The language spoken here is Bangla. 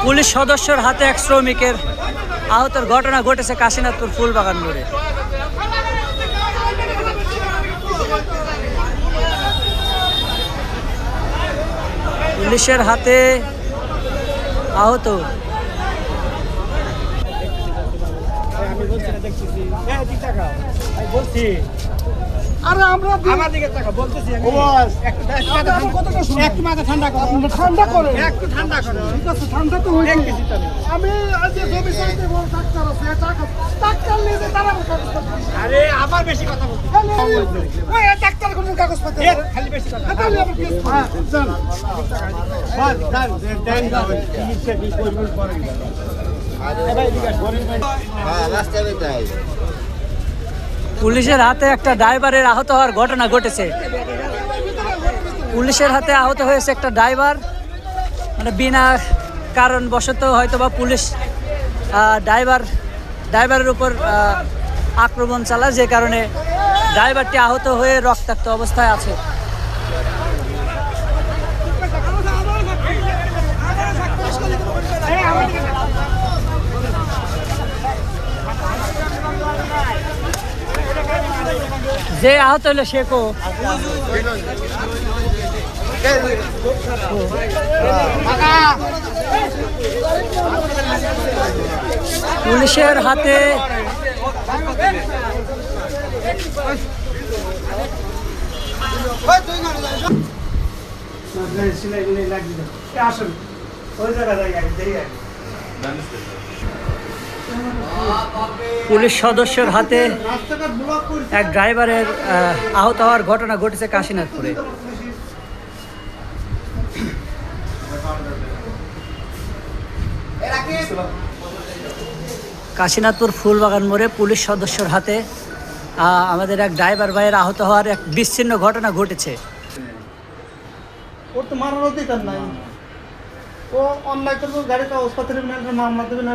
পুলিশ সদস্যর হাতে এক শ্রমিকের আহতের ঘটনা ঘটেছে কাশীনাথপুর ফুলবাগান মোড়ে। পুলিশের হাতে আহত। আরে আমরা আমার দিকে তাকা বলতেছি আমি একটু মাথা ঠান্ডা করো, ঠান্ডা করো, একটু ঠান্ডা করো। ঠিক আছে, ঠান্ডা তো হয়ে গেছে। আমি আজ জমি চাইতে বড় ডাক্তার আছে, ডাক্তার নিয়ে তারা আরে আবার বেশি কথা বলছি। ওই ডাক্তার কোন কাগজপত্র খালি বেশি কথা তাহলে আবার কেস চল বাস দাও দেন দাও চিকিৎসা কি করব পরে আরে ভাই দিকে গরিব ভাই হ্যাঁ রাস্তায় যাই। পুলিশের হাতে একটা ড্রাইভারের আহত হওয়ার ঘটনা ঘটেছে। পুলিশের হাতে আহত হয়েছে একটা ড্রাইভার, মানে বিনা কারণবশত হয়তোবা পুলিশ ড্রাইভারের উপর আক্রমণ চালায়, যে কারণে ড্রাইভারটি আহত হয়ে রক্তাক্ত অবস্থায় আছে। যে আহত হইলো সে কো পুলিশের হাতে পুলিশ সদস্যের হাতে এক ড্রাইভারের আহত হওয়ার ঘটনা ঘটেছে কাশীনাথপুরে। কাশীনাথপুর ফুলবাগান মোড়ে পুলিশ সদস্যর হাতে আমাদের এক ড্রাইভার ভাইয়ের আহত হওয়ার এক বিচ্ছিন্ন ঘটনা ঘটেছে। ওর তো মারার অধিকার নাই, ও অন্যায় করবো, গাড়ি কাগজপত্রের মামলা দেবে না।